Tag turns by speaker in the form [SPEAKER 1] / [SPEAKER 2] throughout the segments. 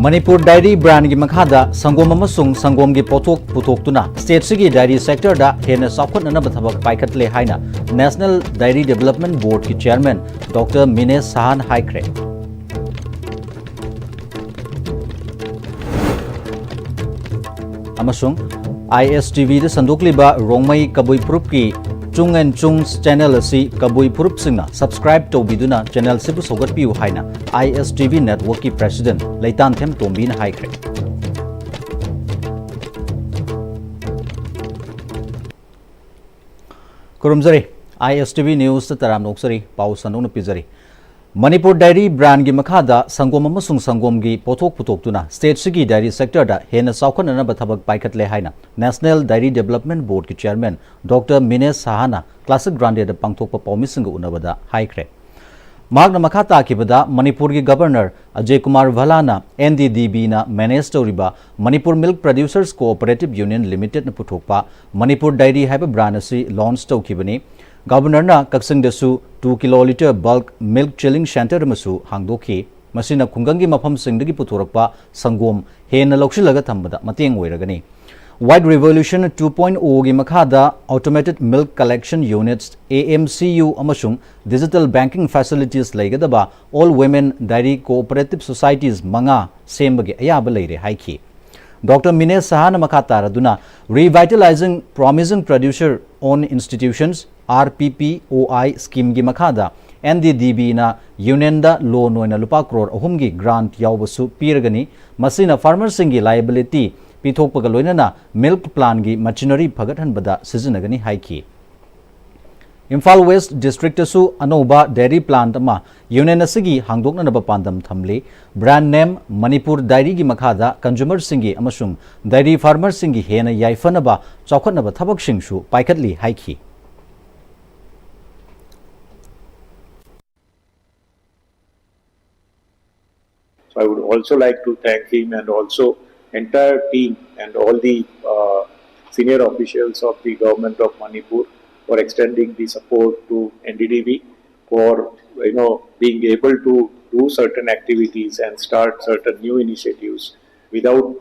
[SPEAKER 1] Manipur Dairy brand gi makhada sangom amasung sangom gi pothok puthok tuna state sigi dairy sector da hena sakhot na bathabak paikhat le haina National Dairy Development Board ki chairman Dr. Mines Sahan Haikre amasung ISTV da sandukliba rongmai kabui prup ki chung and chung's channel asi kabui prup singna subscribe to biduna channel sibu sogat piu haina ISTV network ki president Leitan Them Tombi na haikre kurumzari ISTV news taram noksari pau sanung pizari Manipur Dairy brand gi makhada sangom amasung sangom gi pothok puthok tuna state sigi dairy sector da hena saukhan na bathabak paikhat le haina National Dairy Development Board ki chairman Dr. Mines Sahana classic grande da pangthokpa paumising unabada haikre magna makhata kibada Manipur gi governor Ajay Kumar Bhalana NDDB na manage toriba Manipur Milk Producers Cooperative Union Limited na puthokpa Manipur Dairy haiba brand asi launch tokibani Governor na kaksing desu 2 kiloliter bulk milk chilling center masu hangdoki masina khungangi mafam singdagi puthorakpa sangom hena lokshilaga thambada mateng oiragani White Revolution 2.0 gi makhada automated milk collection units AMCU amasung digital banking facilities laigadaba all women dairy cooperative societies manga sembagi ayaba leire haiki Dr. Mines Sahana Makataraduna revitalizing promising producer owned institutions RPPOI scheme gi makhada NDDB na union da loan oina lupa crore ahum gi grant yawbasu piragani masina farmers singi liability pithokpaga loinana milk plan gi machinery phagathan bada sizinagani haiki Imphal West District su anoba dairy plant ama union asigi hangdokna naba pandam thamle brand name Manipur Dairy gi makhada consumer singi amasung dairy farmer singi hena yaifanaba chawkhatnaba thabak singsu paikhatli haiki
[SPEAKER 2] So I would also like to thank him and also entire team and all the senior officials of the government of Manipur for extending the support to NDDB for being able to do certain activities and start certain new initiatives without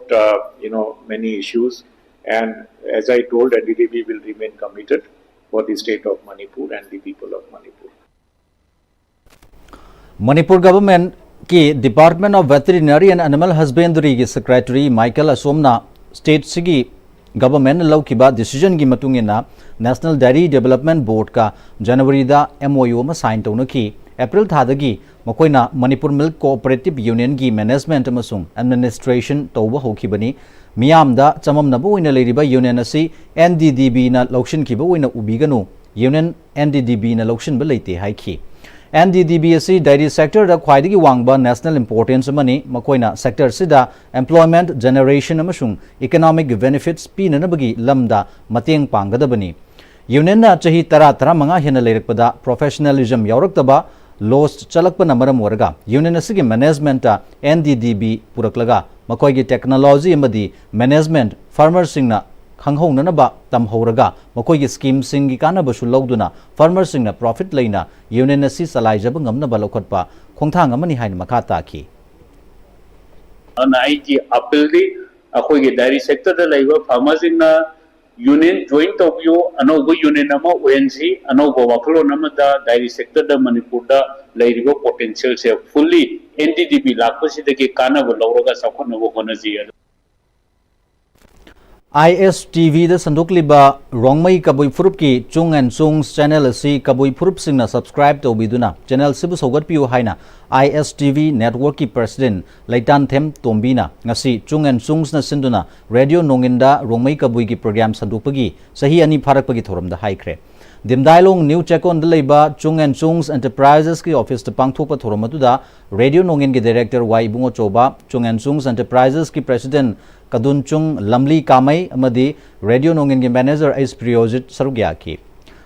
[SPEAKER 2] many issues. And as I told, NDDB will remain committed for the state of Manipur and the people of Manipur.
[SPEAKER 1] Manipur government ki Department of Veterinary and Animal Husbandry ki Secretary Michael Asomna state sigi government laukiba decision gi matungina National Dairy Development Board ka January da MOU ma sign taunaki April thadagi makoina Manipur Milk Cooperative Union gi management amasung administration tawba hokibani miyam da chamamnabu oina leiriba union asi NDDB na lokshin kiba oina ubiganu union NDDB na lokshin ba leite haiki NDDB asi dairy sector da khwaidagi wangba national importance mani makoina sector sida employment generation amasung economic benefits pinanabagi lamda mateng panggadabani union na chahi tara manga hena leirakpada professionalism yauраktaba lost chalakpana maram waraga union asigi management ta NDDB puraklaga makoigi technology amadi management farmer singna khanghounanaba tamhoraga makoigi scheme singi kanabasu lawduna farmer singna profit leina union asi salaijaba ngamnaba lokhatpa khongthang amani haina makha taki
[SPEAKER 3] ana aigi apildi akoigi dairy sector da laiba farmers singna union join tobyo anogo union ama ONC anogo waklo namada dairy sector da Manipur da lairibo potential se fully NDDB lakpasidagi kanaba lawraga sakhonabo honaji
[SPEAKER 1] ISTV da sandukliba rongmai kabui furup ki chung and chung's channel asi kabui furup singna subscribe to biduna channel sibu sogat piu haina ISTV network ki president Leitan Them Tombina ngasi chung and chung's na sinduna radio nonginda rongmai kabui ki program sandupagi sahi ani pharakpagi thoramda haikre Dimdailong new chekon da leiba chung and chung's enterprises ki office ta pangthokpa thoramatuda radio nongin ki director Y Bungo Choba chung and chung's enterprises ki president Kadun Chung Lamli Kamai amadi radio nongin ki manager is Priojit Sarugyaki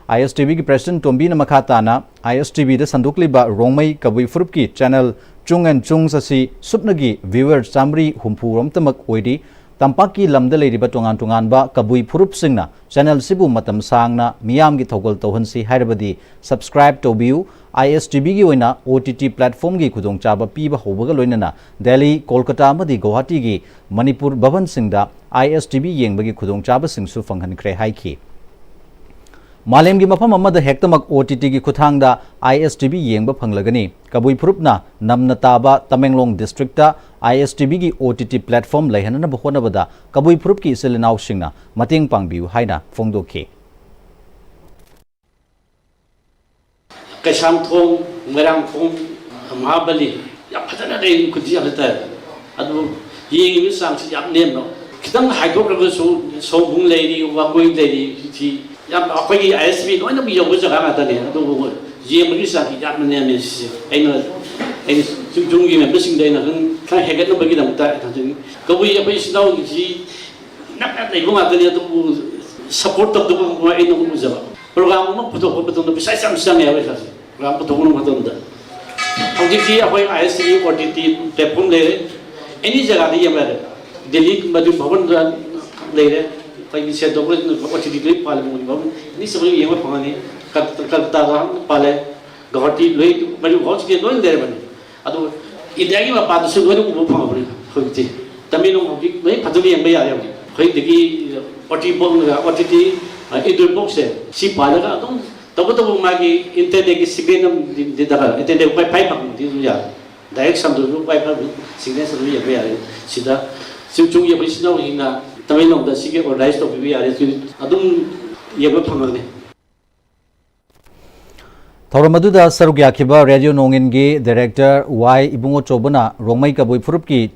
[SPEAKER 1] ISTV ki president Tombi na makhatana ISTV da sandukliba rongmai kabui furup ki channel chung and chung sasi supnagi viewers samri humpuram tamak oidi tampaki lamda leiriba tongan ba kabui furup singna channel sibu matam sangna miyam gi thogol tohansi hairabadi subscribe to biu ISTV gi oina OTT platform gi khudong chaba piba hobaga loinana Delhi, Kolkata amadi Guwahati gi Manipur Bhavan singda ISTV yengbagi khudong chaba singsu fanghankhre haiki Malem gi mafam amada hektamak OTT gi khuthangda ISTV yengba phanglagani Kabui Phurupna namna taba Tamenglong district ta ISTV gi OTT platform laihanana bahona bada Kabui Phurup ki iselinau singna mateng pangbiu haina phongdokhe
[SPEAKER 4] Kasam thong merang thong Mahabali ya phadana dei khudi ya ta adu yeng mi sang si yap nem no kitang haidok ra so so bung leiri wa koi leiri ti ya apai ISTV no na bi yo jaga ma ta ne adu yeng mi sang yap nem ne si ai chung gi me sing dei na kan hegat no bagi dam ta ta Kabui apai sinau gi nak dei ma ta ne adu support tab du ai no mu jaga program mo puto ko puto no bisai sam sang ya ba program puto no ma ta Hojiki apai ISTV OTT platform le any jaga di yamare Delhi madu bhavan le pai se dobre OTT le pale mo bhavan ni sabri yema phani kalta ra pale Guwahati loi madu hoj ke loi le bani adu idagi ma pa su loi ko phang bani hojti tamino hojik loi phaduli yamba ya yawi hoi degi OTT idur box se si pale ga adu Tabu magi internet ki signal di daga internet wifi pak di dunia direct samdo wifi signal samdo ya ya sida chung ya bisi na hina tamilong da sige organize to bi ya adum ya ba phamane
[SPEAKER 1] Thauramadu da sarugya khiba radio nongin gi director Y Ibungo Chobana Rongmai Kabui Phurup ki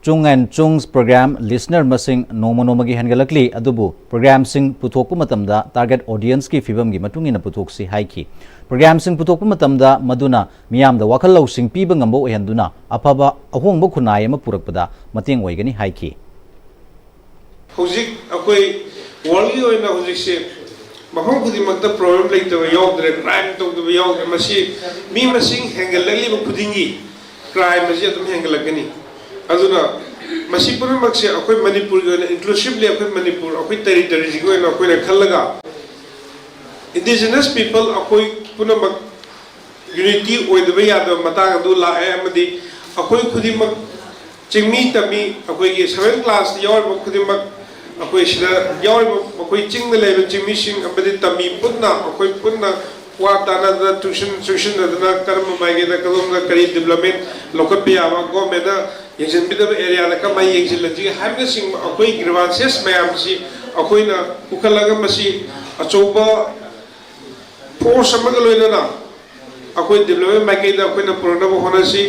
[SPEAKER 1] Chung and Chung's program listener masing nomonomagi hangalakli adubu program sing puthokpu matamda target audience ki fibam gi matungina puthoksi haiki program sing puthokpu matamda maduna miyamda wakhal lausing piba ngambo ehanduna afaba ahongba khunai ama purakpada mateng oigani haiki
[SPEAKER 5] hojik akoi world gi oina hojik se mahong khudi makta problem leitwa yogdre crime togdwa yogdre masi mi masing hangalali ba khudingi crime masi adum hangalakani aduna masi punamak se akoi Manipur go inclusively akoi Manipur akoi territory go na akoi na khalaga indigenous people akoi punamak unity oidba yada matang adu la amadi akoi khudimak chingmi tami akoi ge 7th class yor khudimak akoi sida yor akoi ching level chingmi sing amadi tami punna akoi punna wa dana da tuition da karma maige da kalom da kari development local pe awa go me da yengsin bida area da kama yengsin la ji hamna sing akoi grievances mayam si akoi na ukalaga masi achoba force amaga loina na akoi development maige da akoi na purana bo hona si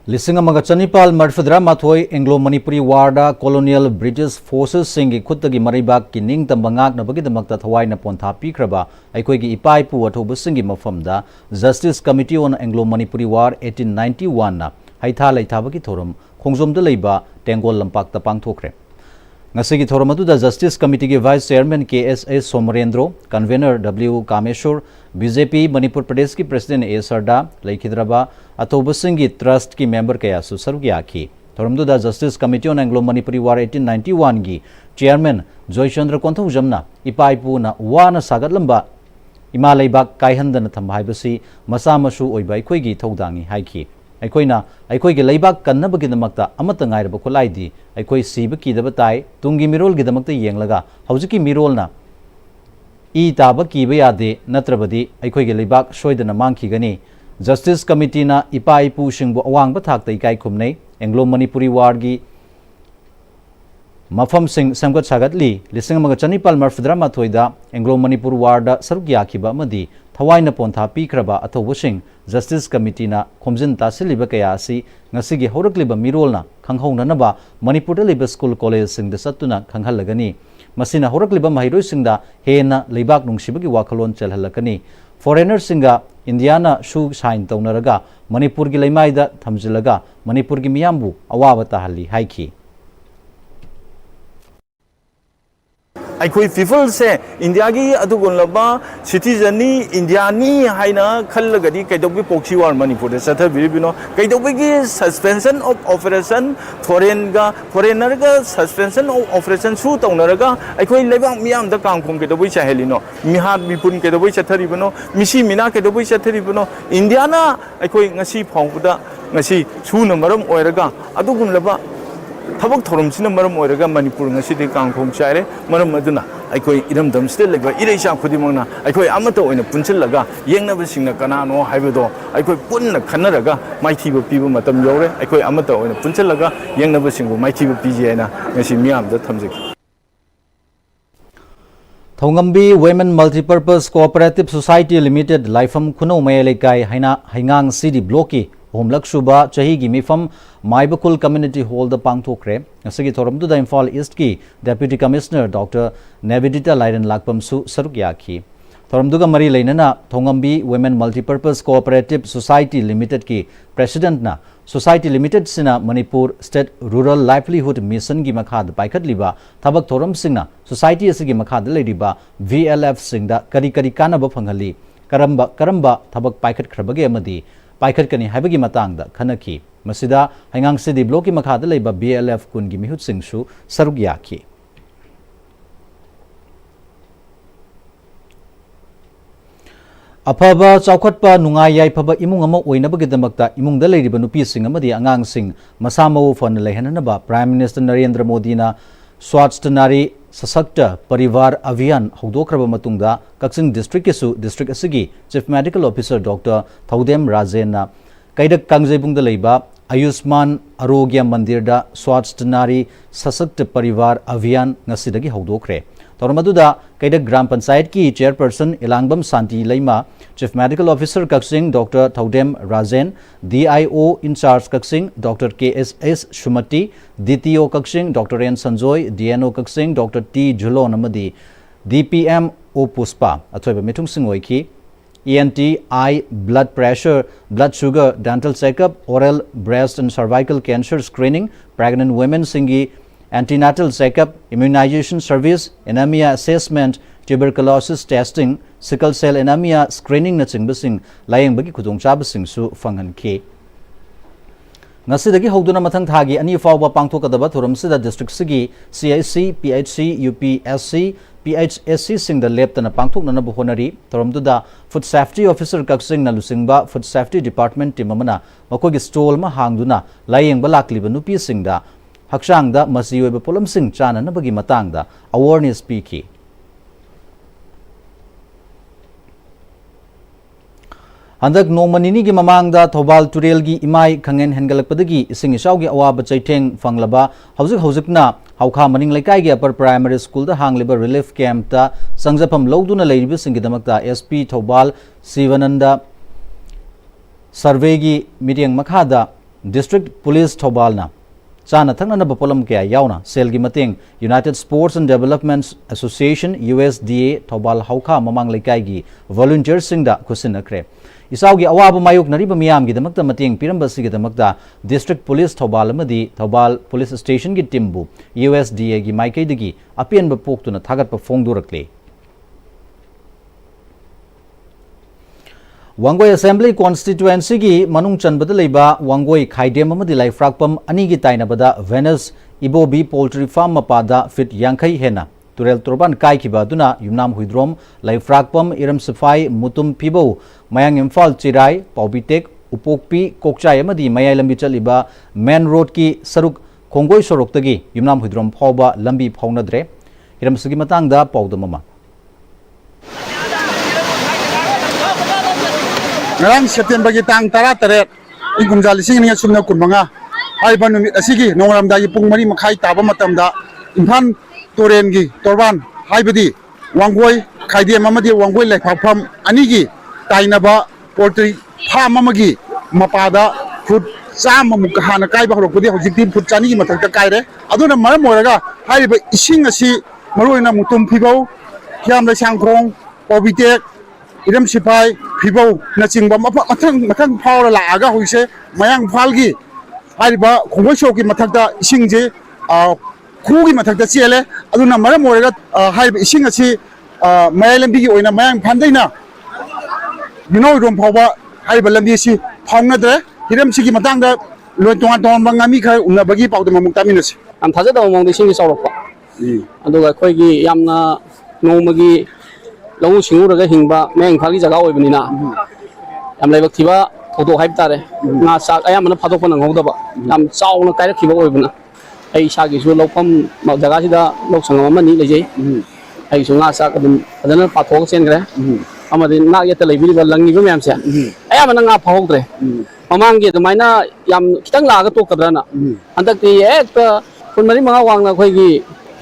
[SPEAKER 1] Lisinga Chanipal Marfadra Mathoi Anglo Manipuri Warda Colonial British Forces Singi Kutagi Maribak Kining Tambangak Nabagi Damakta Thawai na Pontha Pikraba Aikoigi Ipai Pu Athoba Singi Mafamda Justice Committee on Anglo Manipuri War 1891 na Haitha Laithabagi Thorum Khongzomda Leiba Tengol Lampak Tapang Thokre Ngasigi Thoramadu da Justice Committee ki Vice Chairman KSS Somarendro Convener W Kameshwar BJP Manipur Pradesh ki President A Sarda Laikhidraba Athoba Singi Trust ki member kaya su sarugya ki Thoramdu da Justice Committee on Anglo Manipuri War 1891 gi Chairman Joy Chandra Konthu Jamna Ipaipu na wana sagat lamba Imalai bak kaihandana thambhaibasi masamasu oibai khoigi thaudangi haiki Aikoina aikoigi leibak kannabagi damakta amata ngairaba kholaidi aikoi siba kidaba tai tungi mirol gi damakta yenglaga haujiki mirolna I taba kiba yade natrabadi aikoigi leibak soidana mangkhigani Justice Committee na ipa ipu singbu awangba thakta ikai khumnei Anglo Manipuri War gi Mafam Singh Samgat Sagatli Lisingamaga Chanipal Marfadra Mathoida Anglo Manipur War da sarugya khiba amadi Thawaina Pontha Pikraba Athoba Singh Justice Committee na Khomjin Tasiliba kaya asi ngasigi horakliba mirolna khanghaunanaba Manipur da liba school college sing da satuna khanghalagani masina horakliba mahiroi singda hena leibak nungsibagi wakhalon chelhalakani foreigner singa Indiana shu sign taunaraga Manipur gi leimaida thamjilaga Manipur gi miyambu awaba tahalli haiki
[SPEAKER 6] अखोई people से India की अदुगुलबा citizen नी India नी हाइना खल्लगदी कैदोबी proxy वार मणिपुर सथर बिबिनो कैदोबी की suspension of operation foreigner का suspension of operation सु तौनरगा अखोई लेबा मियाम the कांगखोम कैदोबी चाहेलिनो मिहा मिपुन कैदोबी चथरिबनो मिसी मिना कैदोबी चथरिबनो India ना अखोई ngasi फाउबदा ngasi सुन मरम ओइरगा अदुगुलबा थबक थोरमसिना मरम ओइरगा मणिपुर ngasi कांगखोम चाइरे मरम मदुना अखोई इरमदम स्टेट लेबा इरेसा खुदिमंगना अखोई अमतो ओइना पुनसिलगा येंगनबसिंगना कनानो हाइबदो अखोई पुन्ना खनरगा माइथिबो पीबो मतम यौरे अखोई अमतो ओइना पुनसिलगा येंगनबसिंगो माइथिबो पीजेना ngasi मियामदा थमजकी
[SPEAKER 1] Thongambi women multipurpose cooperative society limited लाइफम खुनो मयलेकाई हाइना हाइंगांग सिटी ब्लॉक की होमलक सुबा चाही की मिफम माइबकुल कम्युनिटी हॉल द पांगथोक्रे असगी थोरमदुदा इम्फाल ईस्ट की डेप्यूटी कमिश्नर डॉक्टर नेविडिटा लाइरन लाकपमसु सरुक याखी थोरमदुगा मरी लेनना Thongambi women multipurpose cooperative society limited की प्रेसिडेंट ना सोसाइटी लिमिटेड सिना Manipur state rural livelihood mission की मखाद पाइखटलिबा थबक थोरम सिंगना सोसाइटी असगी मखाद लेरिबा VLF सिंगदा करी करी कानब फंगली करम्बा थबक पाइखट खरबगे अमदी पाइखटकनी हाइबगी मतंगदा खनकी मसिदा हाइंगांग सिटी ब्लॉक की मखाद लेबा BLF कुन की मिहुत सिंगसु सरुक याखी अफब चौखटपा नुंगाई याइफब इमुंग अमा ओइनबगिदमक्ता इमुंगदा लेरिबा नुपीसिंग अमदी आंगांगसिंग मसा मऊ फन लेहननबा प्राइम मिनिस्टर नरेंद्र मोदी ना स्वास्थ्य नारी सशक्त परिवार अभियान हौदोखरबा मतुंगदा कक्सिंग डिस्ट्रिक्ट केसु डिस्ट्रिक्ट असगी chief medical officer doctor Thoudam Rajen ना कैदक कांगजेबुंगदा लेबा आयुष्मान आरोग्य मंदिर दा स्वास्थ्य नारी सशक्त परिवार अभियान ngasiदगी हौदोखरे तौरमदुदा कैदक ग्राम पंचायत की chairperson Elangbam Shanti Laima chief medical officer Kakching doctor Thoudam Rajen DIO in charge Kakching doctor KSS Sumati DTO Kakching doctor N Sanjoy DNO Kakching doctor T Julon अमदी DPM O पुष्पा अथोइबा मिथुंगसिंग ओइखी ENT eye blood pressure blood sugar dental checkup oral breast and cervical cancer screening pregnant women singi antenatal checkup, immunization service, anemia assessment, tuberculosis testing, sickle cell anemia screening na chingbasing layingbagi khudongchabasing su fanganki. Ngasidagi hawduna mathang thagi ani fawba pangthokadaba thuramsida district sigi CIC, PHC, UPSC, PHSC singda leptana pangthoknana honari thuramduda food safety officer kaksing na lusingba food safety department team amana makogi stall ma hangduna layingba lakliba nupi singda हक्सांगदा Masih ओइबा पोलमसिंग चाननबगी मतंगदा awareness Peaky हंदक नोमनिनी की ममांगदा थौबाल तुरेल की इमाई खंगेन हेनगलकपदगी इसिंग इसाउगी अवाब चैथेंग फंगलबा हौजिक हौखा मनिंग लेकाई upper primary school दा हांगलिबा relief camp ता संगजफम लौदुना लेरिबसिंगदमक्ता SP Thoubal Shivananda survey की meeting मखादा district police थौबालना चाना थंगनब पोलम क्या यावना सेल की मतेंग United Sports and Development Association USDA Thoubal Haokha Mamang Leikai की वॉलंटियर सिंगदा खुसिनखरे इसाउगी अवाब मायुक नरिबा मियाम की दमक्ता मतेंग पिरंबसी की दमक्ता डिस्ट्रिक्ट पुलिस थौबाल अमदी थौबाल पुलिस स्टेशन की टीमबु USDA की माइकैदगी अपियनब पोक्तुना थागतप फोंगदोरक्ले वांगोई असेंबली कॉन्स्टिट्युएंसी की मनुंग चनबद लेबा वांगोई खाइडेम अमदी लाइफ्राकपम अनि की ताइनबदा वेनस इबोबी पोल्ट्री फार्म मपादा फिट यांखै हेना तुरेल तुरबान काइखिबा दुना युमनाम हुइद्रोम लाइफ्राकपम इरम सफाई मुतुम पिबो मयांग इम्फाल चिराई पौबिटेक उपोकपी कोकचाय अमदी मयाई लंबी चलिबा मेन रोड की सरुक खोंगोई सोरोक्तगी युमनाम हुइद्रोम फावबा लंबी फाउनद्रे इरम सगी मतंगदा पौदममा
[SPEAKER 7] Ngarang September ki tang tara taret ingkumja lising ni sumna kunmanga aiba numit asigi nongramda gi pungmari makhai taba matamda imhan toren gi torban haibadi wangoi khaide mamadi wangoi lekhapam ani gi tainaba poultry farm amagi mapada food cham muk hana kaiba horokudi hojikti food chani gi mathakta kaire aduna maram moraga haiba ising asi maroina mutum phibau kiam la sangkrong pobitek Iram सिपाई फिबौ नचिंग मथंग फावर लागा होइसे मयांग फालगी आरिबा खोंगोइ शोकी मथकदा इसिंजे खुगी मथकदा चेले aduna maram oiraga haiba ising asi mayai lambi gi oina mayang phandaina binoi rom phawba haiba lambi si phawnadre hiram sigi matangda loi tongan tongan bangami khai unabagi pawda mamuk taminasi
[SPEAKER 8] am thaja da mong de sing saurok pa aduga khoi gi yamna nomagi lau singu raga hingba meng phagi jaga oibnina yam laibak thiba photo haib tare na sak ayamna phadok pa nang hodaba yam chauna kairak thiba oibna ai sagi su lokpam jaga sida lok sangam amani lejei ai su nga sak adum adana pathok sen gre amadi na yeta leibiri ba langi ba myam se ayamna nga phawdre mamang gi dumaina yam kitang laga to kadrana andak ti ekta kun mari manga wangna khoi gi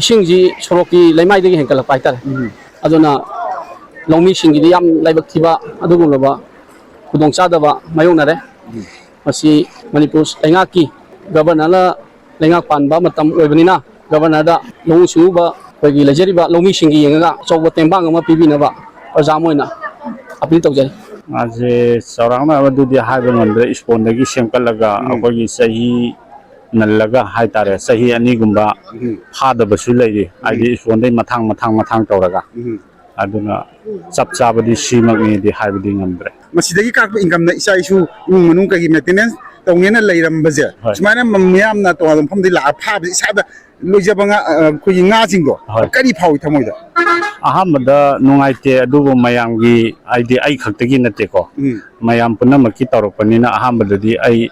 [SPEAKER 8] ising ji soroki leimai de henkal pai tare aduna lomi singi di yam laibak thiba adugulaba kudong chadaba mayonare masi Manipur lengaki governor la lengak panba matam oibnina governor da long suba khoi lejeriba lomi singi yenga chobo tembang ma pibinaba ajamoina apni tawjai
[SPEAKER 9] aje saurangna adudi haiba ngamre ispondagi semkalaga akogi sahi nallaga haitare sahi ani gumba phada basu leiri aidi ispondai mathang tawraga aduna chap chabadi simagni di haibadi ngambre
[SPEAKER 7] masidagi kakpa income na isa isu manung kagi maintenance tawngena leiram baje sumana mamyam na to adum famdi la pha isa da loijaba nga kuyi nga jingdo kari phawi thamoida
[SPEAKER 9] ahamada nungaite adugo mayamgi aidi ai khaktagi nate ko mayam punamaki tawrokpanina ahamada ai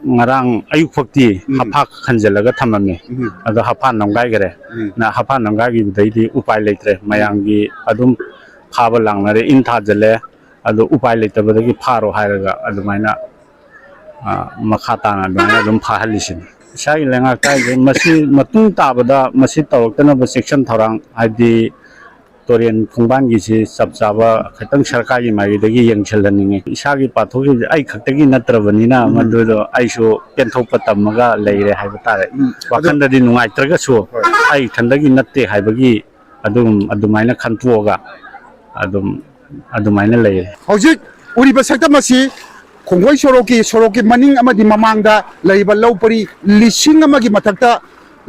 [SPEAKER 9] ngarang ayuk fakti hapak khanjalaga thamame ado hapan namgai gare na hapan namgai gi daidi upai leitre mayangi adum khaba langnare in thajale ado upai leitabadagi pharo hairaga adumaina makhata na adum phahalisin sai lenga kai masi matung tabada masi tawktana ba section thorang adi Torian Kungban gi sabsaba khatang sarkari mai dagi yengchalani isagi pathogi ai khaktagi natrabanina madudo aisu penthok patamaga leire haibata wakandadi nungai traga su ai khandagi natte haibagi adumaina khantuoga adumaina leire
[SPEAKER 7] hojik uriba saktamasi khongoi soroki maning amadi mamangda leiba lawpari lising amagi mathakta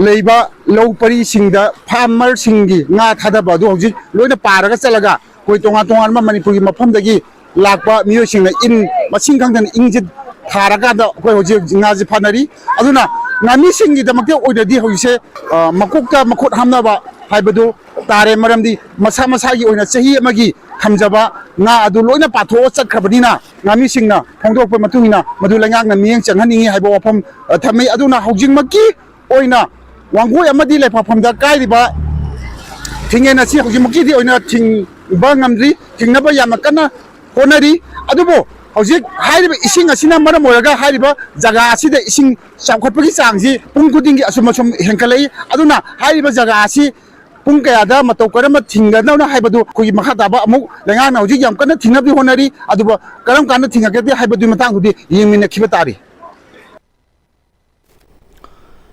[SPEAKER 7] leiba lawpari singda farmer singi nga thadaba do hojik loina paraga chalaga koi tonga ma Manipur gi mafam dagi lakpa miyo singna in masing khangdan ingjit tharaga da koi hojik nga ji phanari aduna ngami singi damakte oidadi hojise makokta makot hamnaba haibadu tare maramdi masa gi oina chahi amagi thamjaba nga adu loina patho chakhabadina ngami singna phongdokpa matungina madu langak na miyeng changhaningi haibo wafam thamai aduna hojik makki oina wangoi amadi lephafamda kairiba thingena si hojimaki di oina thing ba ngamri thingnaba yamna kana honari adubo hojik hairiba ising asina maram oiraga hairiba jaga asida ising chawkhatpagi changji pungkudingi asum henkalai aduna hairiba jaga asi pung kayada matau karama thingana haibadu koi makhadaba amuk lengana hojik yam kana thingnabi honari aduba karam kana thingakati haibadu matangudi yingmina khibatari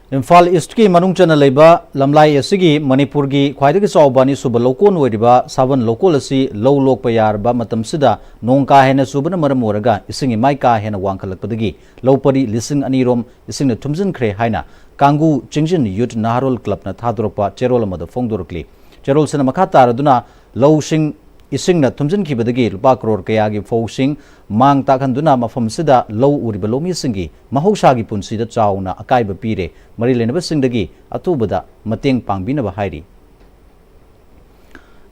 [SPEAKER 1] Imphal East ki manung chana leiba lamlai asigi Manipur gi khwaidagi chawbani suba lokon oiriba saban lokol asi low lok payar ba matam sida nong ka hena subana maram oraga isingi mai ka hena wangkhalakpadagi lowpari lising anirom isingna thumjin khre haina kangu chingjin youth naharol club na thadorpa cherol amada phongdorkli cherol sena makha taraduna lowsing isingna thumjin khibadagi rupa crore kaya gi fowsing mang takhanduna mafam sida low uriba lomi singi mahausa gi punsida chauna akaiba pire mari lenaba singdagi atubada mateng pangbinaba hairi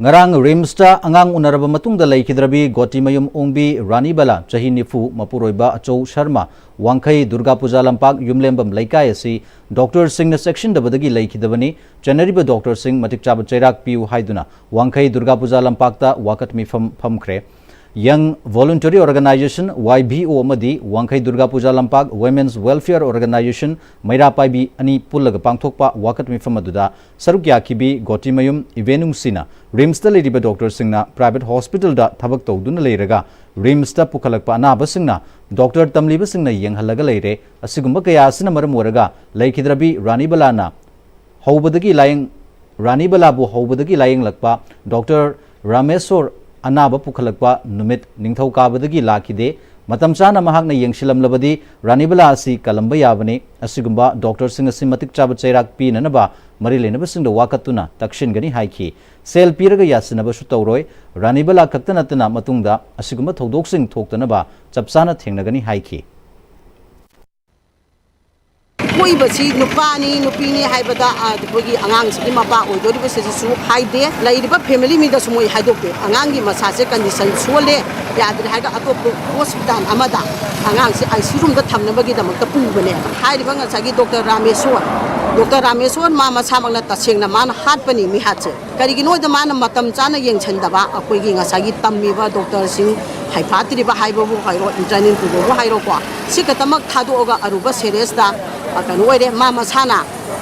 [SPEAKER 1] ngarang rimsta angang unaraba matungda leikidrabi gotimayum ongbi ranibala chahi nifu mapuroiba achou sharma wangkhai durga puja lampak yumlembam laikai asi doctor singna section dabadagi leikidabani janariba doctor sing matik chaba chairak piu haiduna wangkhai durga puja lampakta wakat mi famkhre Young Voluntary Organization YBO amadi Wangkhai Durga Puja Lampak Women's Welfare Organization Maira Paibi ani pullaga pangthokpa wakat mifam aduda sarukya kibi gotimayum ivenung sina Rims ta leriba doctor singna private hospital da thabak tawduna leiraga Rims ta pukhalakpa anaba singna doctor tamliba singna yenghalaga leire asigumba kaya asina maram oraga leikidrabi Ranibalana hobadagi laying Ranibalabu hobadagi laying lakpa Dr. Rameswar Anaba Pukhalakpa Numit Ningthau Kabadagi Lakide matam chana mahakna yengsilamlabadi ranibala asi kalamba yabani asigumba doctor sing asi matik chaba chairak pi nanaba mari lenaba singda wakatuna takshin gani haiki sel piraga yasinaba su tawroi ranibala kaktanatana matungda asigumba thodok sing thoktanaba chapsana thengnagani haiki
[SPEAKER 10] कोई बसी नुपानी नुपीनी हाइबदा अदुगी अंगांग सिगी मपा ओदोरि बसे सु हाइदे लाइरिबा family me दसु मोय हाइदोके अंगांगी मसासे condition सोले याद्रे हाइगा अतोप hospital अमदा अंगांग से IC room दा थमनबगी दमक ता पुबने हाइरिबा ngसागी doctor Rameshwar मा मसामगना तसेंगना मान हाटपनी मी हाचे करिगी नोयदा मान मतम चाना येंछनदबा अकोइगी ngसागी तम्मीबा डॉक्टर सिंह हाइफात्रिबा हाइबबु हाइरो इंटरनेट पुबु हाइरो को सिकतमक थादोगा अरुबा सीरियस दा कनोरे मा मसाना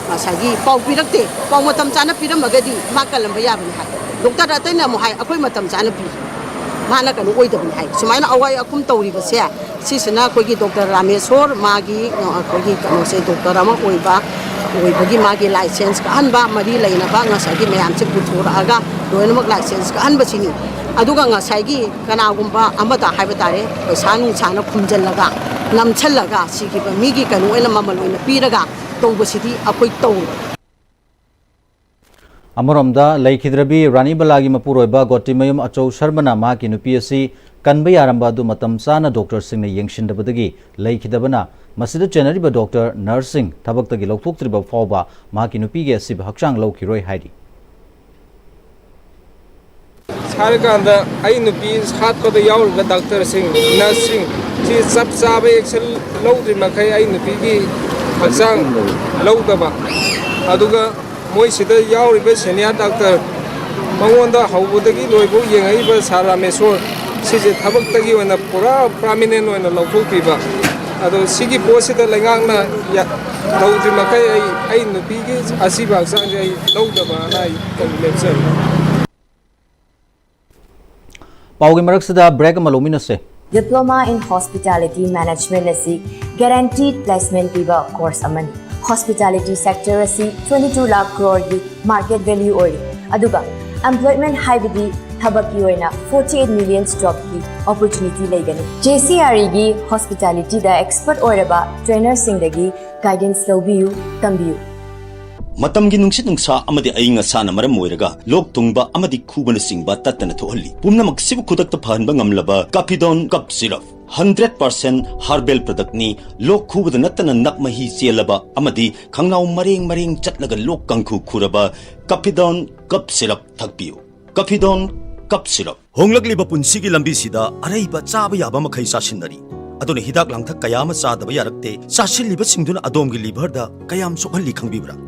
[SPEAKER 10] ngसागी पाउ पिरक्ते पाउ मतम चाना पिरमगदी मा कलम याबनि हाय डॉक्टर अतैना मो हाय अकोइ मतम चाना पि माना कनो ओइदबनि हाय सुमाइना अवाय अकुम तौरिबसे सिसना कोइगी डॉक्टर रामेश्वर मागी कोइगी कनोसे डॉक्टर अमा ओइबा ओइबगी मागी लाइसेंस का अनबा मरी लैनबा ngसागी मयामसे पुथोरागा लोइनमक लाइसेंस का अनबसिनी अदुगा ngसागी कनागुम्बा अमदा हाइबा तारे पैसा नुसाना खुमजलगा नमछलगा सिगिबा मिगी कनो एला ममल ओइना पीरगा तौबसिदी अखोइ तौ
[SPEAKER 1] अमरमदा लैखिद्रबी रानीबलागी मपुरोइबा गोटिमयम अचौ शर्मना माकी नुपी असि कनबा यारंबा दु मतम चाना डॉक्टर सिंह येंसिंदबदगी लैखिदबना मसिद चेनरिबा डॉक्टर नर्सिंग थबक्तगी लौथोक्त्रिबा फावबा माकी नुपीगे असि हक्चांग लौखिरोय हाइरि
[SPEAKER 5] सारकांदा आई नुपी हाटपद यावरिबा डॉक्टर सिंह नर्सिंग सी सब चाबे एक्शन लौद्रि मखै आई नुपीगी हक्चांग लौदबा अदुगा मोय सिदा यावरिबा सीनियर डॉक्टर मंगोंदा हौबदगी लोइबो येंगैबा सारामेश्वर सिजे थबक्तगी ओइना पूरा प्रमिनेंट ओइना लौथोक्तिबा अदो सिगी पोसिदा लैंगांगना लौद्रि मखै आई नुपीगी असिबा हक्चांग आई लौदबा नाय कन्वेंशन
[SPEAKER 1] पाउगी मरक्सदा ब्रेक मलोमिनसे
[SPEAKER 11] Diploma in Hospitality Management asi guaranteed placement piba course amani. Hospitality sector asi 22 lakh crore gi market value ori. Aduga employment haibidi thabaki oina 48 million job ki opportunity leigani. JCRE gi hospitality da expert oraba trainer singdagi guidance lawbiyu tambiyu.
[SPEAKER 12] मतमगी नुंसित नुंसा अमदि अइंग असाना मरम ओइरगा लोक तुंगबा अमदि खुबन सिंगबा तत्तना थोहल्ली पुमनमक सिबु खुदकत फहनबा ngamlaba Capidon cup syrup 100% herbal product ni lok khubada natana nakmahi chelaba amadi khangnaw mareng chatlaga lok kangkhu khuraba Capidon cup syrup thakpiu Capidon cup syrup
[SPEAKER 13] honglakliba punsigi lambi sida araiba chaba yaba makhai sasinari aduna hidak langthak kayama chadaba yarakte sasilliba singduna adomgi liver da kayam sokhalli khangbibra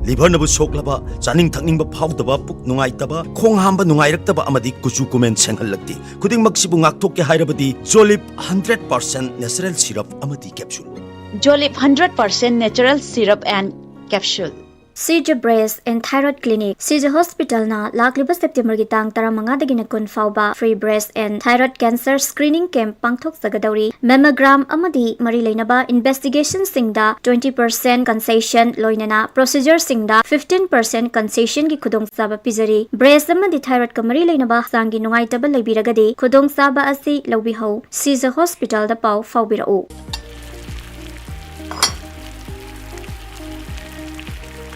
[SPEAKER 13] liver nabu soklaba chaning thakningba phawdaba puk nungaitaba khong hamba nungairakaba amadi kuchu kumen senghallakti khuding maksibu ngakthok ke hairabadi Jolip 100% natural syrup amadi capsule
[SPEAKER 14] Jolip 100% natural syrup and capsule
[SPEAKER 15] Sija Breast and Thyroid Clinic Sija Hospital na lakliba September gi tang 15 dagina kun fawba free breast and thyroid cancer screening camp pangthok sagadawri mammogram amadi mari leinaba investigation singda 20% concession loinana procedure singda 15% concession gi khudong saba pizari breast amadi thyroid ka mari leinaba sangi nungai tabal leibiragadi khudong saba asi lobi ho Sija Hospital da paw fawbirau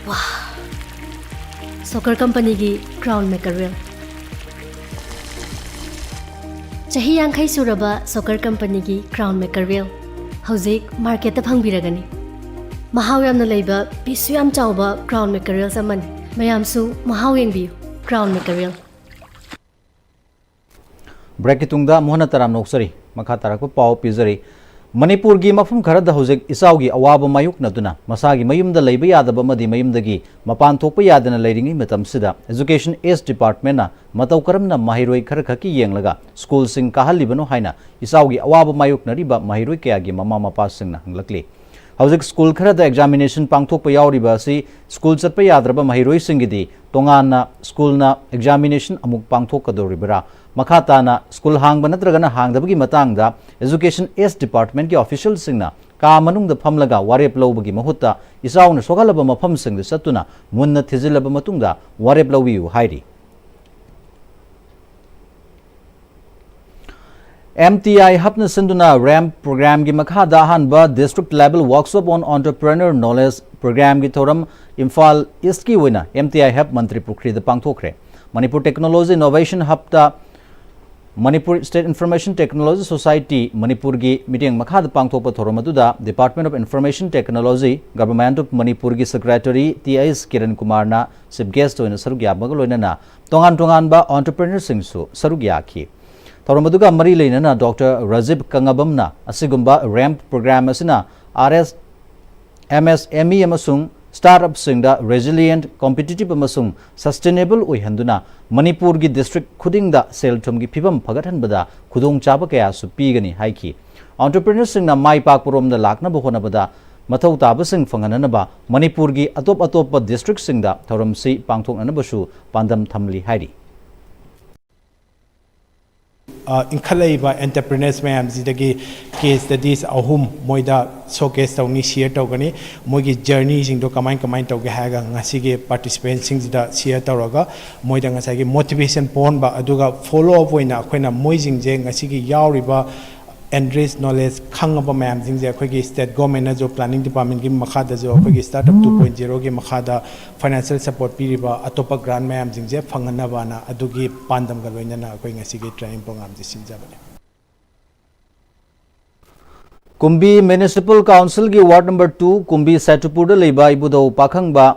[SPEAKER 16] Wow. Soccer company gi crown maker wheel. Chahi yankhai suraba soccer company gi crown maker wheel. Hauzik market ta phangbiragani. Mahaw yamna leiba pisu yam chawba crown maker wheel saman. Mayam su mahaw yengbiu crown maker wheel.
[SPEAKER 1] Break itungda mohana taram noksari makha tarakpa paw pizari Manipur gi mafum kharada hojek isaugi awaba mayuk naduna masagi mayumda leiba yadaba madi mayumdagi mapan thokpa yadana leiringi matam sida education s department na matau karamna mahiroi kharkhaki yenglaga school sing kahalibano haina isaugi awaba mayuk nariba mahiroi kayagi mama mapa singna hanglakli hojek school kharada examination pangthokpa yauriba si school chatpa yadraba mahiroi singidi tongana school na examination amuk pangthokadoribara Makhatana school hangba natragana hangdabagi matangda education s department ki official singna ka manung da phamlaga warep lobagi mahutta isauna sogalaba mafam singda satuna munna thizilaba matungda warep lobiu hairi MTI hapna sinduna RAM program gi makhada hanba district level workshop on entrepreneur knowledge program gi thoram Imphal East ki wina MTI hap Mantri Pukri da pangthokre Manipur Technology Innovation Hub ta Manipur State Information Technology Society Manipur gi meeting makhada pangthokpa thoram aduda Department of Information Technology Government of Manipur gi Secretary TIS Kiran Kumar na chief guest oina sarugya bagaloina tongan ba entrepreneur singsu sarugya ki Thoramaduga Mari Lena Dr. Razib Kangabamna Asigumba RAMP program asina RS MSME amasung startup singda resilient competitive amasung sustainable oihanduna Manipur gi district khudingda sel thum gi phibam phagathanbada khudong chaba kaya su pigani haiki entrepreneurs singna mai pak purom da lakna bohona bada mathau taba sing fangananaba Manipur gi atop district singda thoram si pangthokna basu pandam thamli hairi
[SPEAKER 17] Inkhalayiba entrepreneurs mayam zidagi case studies ahum moida showcase tawni share tawgani moigi journey sing do kamai tawge haga ngasigi participants sing da share tawraga moida ngasagi motivation pon ba aduga follow up oina akoina moijing je ngasigi yauriba enrich knowledge khangaba mayam sing je akoigi state government jo planning department gi makhada jo akoigi startup 2.0 gi makhada financial support piriba atopa grant mayam sing je phangana bana adugi pandam ga loina na akoi ngasigi training program ji sinjabane
[SPEAKER 1] Kumbi Municipal Council gi Ward number 2 Kumbi Setupur leiba ibudo pakhangba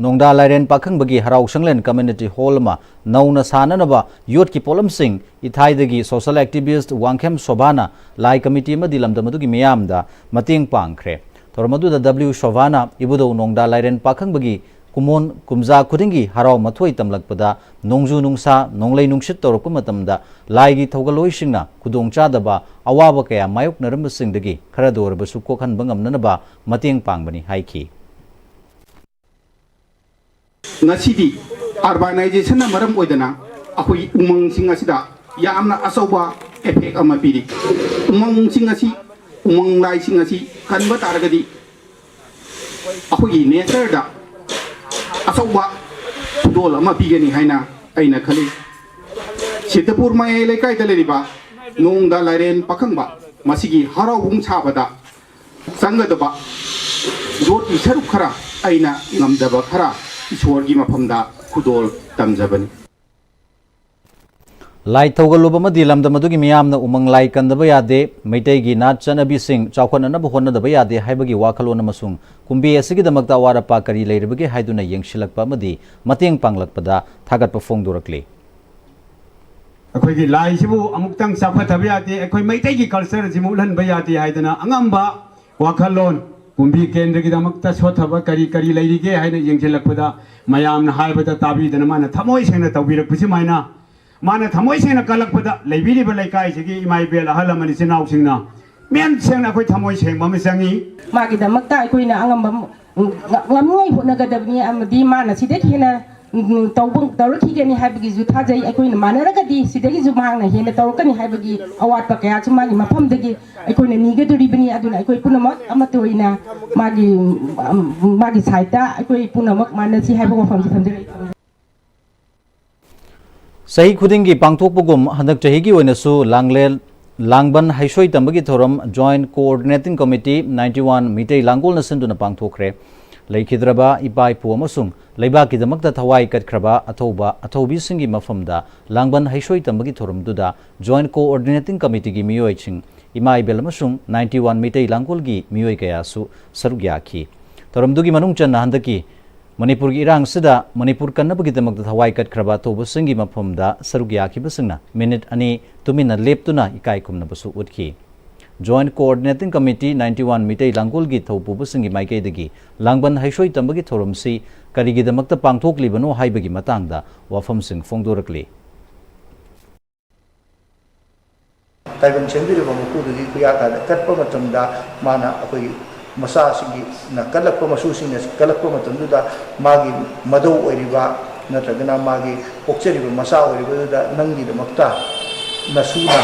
[SPEAKER 1] Nongda Lairen pakhang bagi harau sanglen community hall ma nauna sananaba youth ki polam sing ithai dagi social activist Wangkhem Sobhana lai committee ma dilamdamadu gi miyamda mating pangkhre tormadu da W Sobhana ibudo Nongda Lairen pakhang bagi kumon kumza khudingi harau mathoi tamlakpada nongju nungsa nonglei nungshit torokpa matamda lai gi thogaloi singna khudong chadaba awaba kaya mayok naram sing dagi khara dorba su kokhan bangam nanaba mating pangbani haiki
[SPEAKER 7] Nasidi urbanization maram oidana akoi umang sing asida yamna asoba effect ama piri umang sing asi umang lai sing asi kanba taragadi akoi nature da asoba dol ama pigani haina aina khali Setupur mai lekai daleriba Nongda Lairen pakhangba masigi harau chabada sangadaba dot isaru khara aina ngamdaba khara Ishwargi mapamda kudol tamjabani
[SPEAKER 1] Lai thogaluba ma dilamda madugi miyamna umang lai kandaba yade meitai gi nat chanabi sing chawkhanana ba honna daba yade haibagi wakhalona masung kumbi asigi damakta warapa kari leiribagi haiduna yengshilakpa madi mateng panglakpada thagatpa fongdorakli
[SPEAKER 18] अखोई लाई सिबु अमुक्तंग साफाथब याते अखोई मैतै की culture जिमु लहनबा याते हाइदना अंगम्बा वाखलोन कुंभी केंद्र की दमक्ता सोथब करी करी लैरिगे हाइना यंगसेलकपदा मयामना हाइबदा ताबीदना माना थमोय सेना तौबिरकपसि माइना माना थमोय सेना कलकपदा लैबिरिबा लैकाय सिगी इमाइ बेल अहलमनि सिनाउ सिंगना मेन सेंना अखोई थमोय सेंबा मसंगी
[SPEAKER 19] मागी दमक्ता अखोइना अंगम्बा ngamngoi hunagadabi amadi mana sideki na tawbung tawraki haibagi ju thajai akoina manaragadi sideki ju mangna hena tawkani haibagi awat pa kaya chumagi mafamdagi akoina nigaduribani aduna akoi punamak amatoina magi saita akoi punamak manasi haiba wafam thamdai
[SPEAKER 1] Sahi khudingi pangthokpugum handak chahigi oinasu langban haisoi tambagi thoram joint coordinating committee 91 mitei langol na sinduna pangthokre leikidraba ipai pu amasung leibaki damakta thawai katkraba athobi singi mafamda langban haisoi tambagi thoram duda joint coordinating committee gi miyoi ching imai bel amasung 91 mitei langol gi miyoi kaya su sarugya ki thoram dugi manung chan handaki Manipur gi irang sida Manipur kannabagi damakta thawai katkraba thobu singi mafamda sarugya ki basingna minute ani tumina leptuna ikai kumna basu utki Joint Coordinating Committee 91 mitei langol gi thopu busingi maikei dagi langban haisoi tambagi thorumsi karigi damakta pangthok libano haibagi matangda wafam sing fongdorakli
[SPEAKER 20] Taiwan chembiriba mukudugi kuyaka katpa matamda mana akoi masa singi na kalakpa masusin na kalakpa matamduda magi madau oiriba natragana magi pokcheriba masa oiriba da nangi damakta nasuna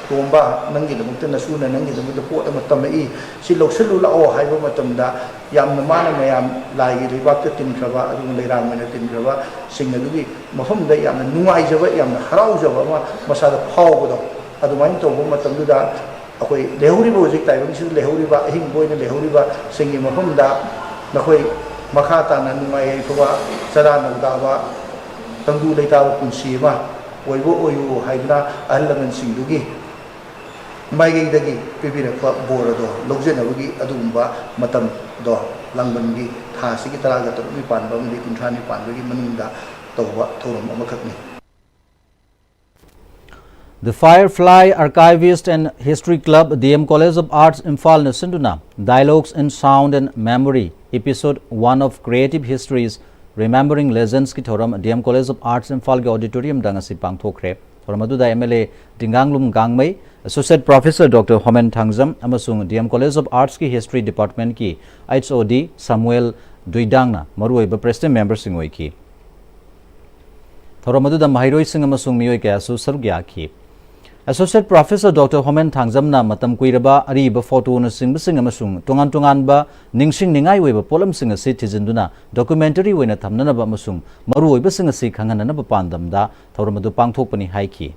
[SPEAKER 20] tomba nangi damakta nasuna nangi damakta pot matamai si loksalu lao haiba matamda yamna mana mayam lai ribak tinkraba adung leirang mena tinkraba singna dugi mafamda yamna nuai jaba yamna harau jaba ma masa da phawbodo ꯑꯗꯨꯃꯥꯏꯅ ꯇꯧꯕ ꯃꯇꯝꯗꯨꯗ ꯑꯩꯈꯣꯏ ꯂꯩꯍꯧꯔꯤꯕ ꯍꯧꯖꯤꯛ ꯇꯥꯏꯕꯪꯁꯤꯗ ꯂꯩꯍꯧꯔꯤꯕ ꯑꯍꯤꯡꯕ ꯑꯣꯏꯅ ꯂꯩꯍꯧꯔꯤꯕ ꯁꯤꯡꯒꯤ ꯃꯐꯝꯗ ꯅꯈꯣꯏ ꯃꯈꯥ ꯇꯥꯅ ꯅꯨꯡꯉꯥꯏ ꯌꯥꯏꯐꯕ ꯆꯔꯥ ꯅꯧꯗꯥꯕ ꯇꯪꯗꯨ ꯂꯩꯇꯥꯕ ꯄꯨꯟꯁꯤ ꯑꯃ ꯑꯣꯏꯕ ꯑꯣꯏꯌꯨ ꯍꯥꯏꯗꯨꯅ ꯑꯍꯜ ꯂꯃꯟꯁꯤꯡꯗꯨꯒꯤ ꯃꯥꯏꯀꯩꯗꯒꯤ ꯄꯤꯕꯤꯔꯛꯄ ꯕꯣꯔ ꯑꯗꯣ ꯂꯧꯖꯅꯕꯒꯤ ꯑꯗꯨꯒꯨꯝꯕ ꯃꯇꯝꯗꯣ ꯂꯥꯡꯕꯟꯒꯤ ꯊꯥꯁꯤꯒꯤ 13ꯅꯤ ꯄꯥꯟꯕ ꯑꯃꯗꯤ 30ꯅꯤ ꯄꯥꯟꯕꯒꯤ ꯃꯅꯨꯡꯗ ꯇꯧꯕ ꯊꯧꯔꯝ ꯑꯃꯈꯛꯅꯤ.
[SPEAKER 1] The Firefly Archivist and History Club, DM College of Arts Imphal Nasinduna, Dialogues in Sound and Memory, Episode 1 of Creative Histories, Remembering Legends ki thoram DM College of Arts Imphal ki auditorium dangasi pangthokre. Thoram aduda MLA Dinganglum Gangmai, Associate Professor Dr. Homen Thangzam amasung DM College of Arts ki History Department ki HOD Samuel Duidangna maruoiba President Member singoi ki. Thoram aduda Mahiroi sing amasung miyoi kaya su sarugya ki. Associate Professor Dr. Homen Thangzamna matam kuiraba ariba photo na sing amasung tungan ba ningsing ningai weba polam sing asi thijinduna documentary wena thamnana ba amasung maru oiba sing asi khanganana ba pandamda thoramadu pangthokpani haiki.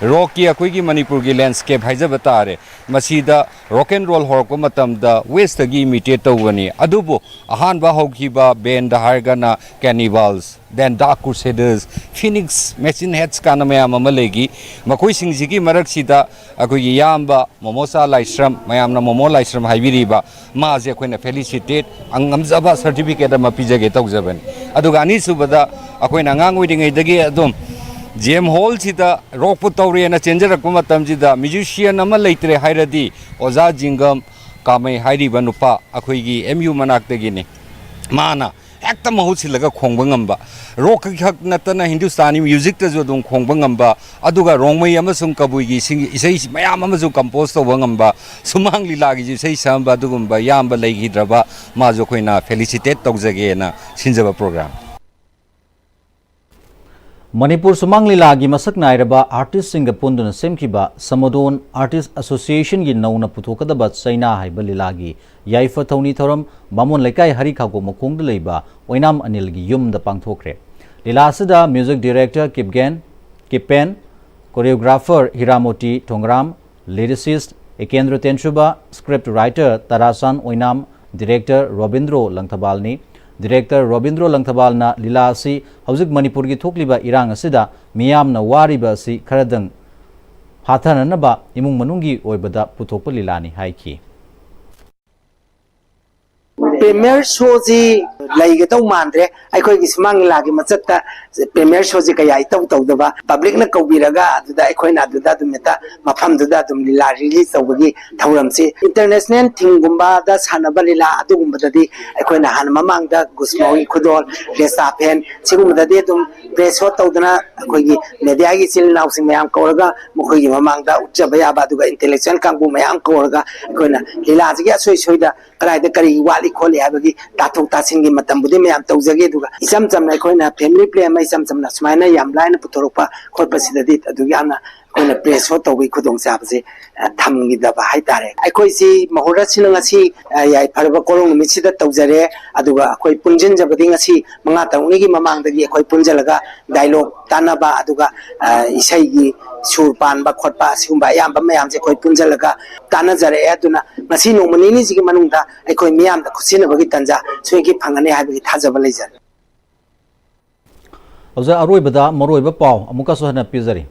[SPEAKER 21] Rocky akoigi Manipur gi landscape haijaba tare masida rock and roll horko matamda west gi imitate tawani adubu ahan ba hokhiba band hargana cannibals then dark crusaders phoenix machine heads kana mayam amalegi makoi singjigi marak sida akoigi yamba momosa laisram mayamna momo laisram haibiriba maje akoina felicitate angamjaba certificate ama pijage tawjabani aduga ani subada akoina angang oidingai dagi adum GM Hall sida rock put tawre na changer rakuma tamjida musician ama leitre hairadi oza jingam kamai hairi banupa akoigi MU manak tagini mana ekta mahusilaga khongba ngamba rock khak natana Hindustani music ta jo dum khongba ngamba aduga rongmai amasung kabuigi sing isai mayam amazu compose tawba ngamba sumang lilagi ji sei samba dugumba yamba leigidraba majo khoina felicitate tawjage na sinjaba program.
[SPEAKER 1] Manipur Sumang Lilagi masak nairaba artist singa punduna semkiba Samodon Artist Association gi nauna puthokadaba Chaina haiba lilagi yaifa thoni thoram Bamon Lekai Hari Khago Mokongda leiba Oinam Anil gi yumda pangthokre. Lila asida music director Kipen, choreographer Hiramoti Tongram, lyricist Ekendra Tenshuba, script writer Tarasan Oinam, director Robindro Langthabalni, Director Robindro Langthabalna Lila asi hauzik Manipur gi thokliba irang asida miyamna wariba asi kharadang hathananaba imung manungi oibada puthokpa lilani haiki.
[SPEAKER 22] Premier Shoji laiga tau mandre aikoi gi Sumang Lilagi machatta Premier Shoji kaya itau tawdaba public na kaubiraga aduda aikoi na aduda dumeta mafam duda dum lila release tawbagi thauramsi international thingumba da sanaba lila adugumba dadi aikoi na han mamang da gusmawi khudol resa pen sigumba dadi dum press hot tawdana aikoi gi media gi sil naw sing mayam kauraga mokoi gi mamang da uchaba ya ba duga intellectual kangbu mayam kauraga aikoi na lila ji ga soi soida karai da kari wali kholi habagi tathok tasin gi matam budi mayam tawjage duga isam chamna aikoi na family play mai sam samna sumaina yam laina puthoropa khotpa sidadi adugi amna koina press hot tawbi khudong sabse thamgi da ba haitare aikoi si mahora sinanga si yai pharba korong misida tawjare aduga akoi punjin jabadi ngasi manga tawni gi mamang dagi akoi punjalaga dialogue tanaba aduga isai gi sur pan ba khotpa sigumba yam ba mayam je koi punjalaga tana jare aduna ngasi nomani ni ji gi manungda aikoi miyam da khusina bagi tanja soigi phangane habagi thajaba leijar.
[SPEAKER 1] Auza aroibada maroiba pau amuka sohana pizari.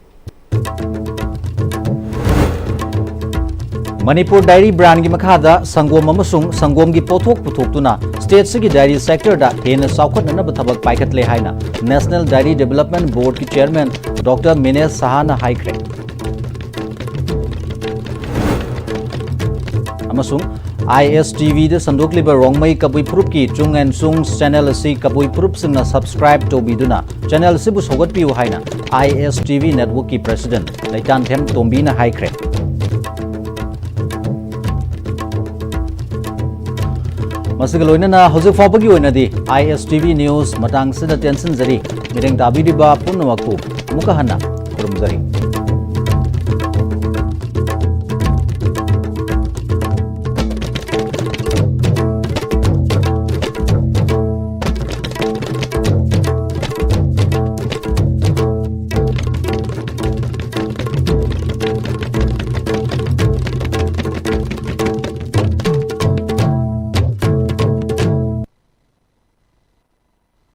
[SPEAKER 1] Manipur Dairy Brand gi makhada sangom amasung sangom gi pothok puthokuna state sigi dairy sector da hena saukhatna bathabak paikatle haina National Dairy Development Board ki chairman Dr. Mines Sahana haikre. Amasung ISTV da sandokliba rongmai kabui prup ki chung and sung channel asi kabui prup singna subscribe to biduna channel sibu sogat piu haina ISTV network ki president Laitan Them Tombina haikre. Masigaloina hojik fabagi oinadi ISTV news matang sida tension jari mireng dabiriba punnamakku mukahana kurumjari.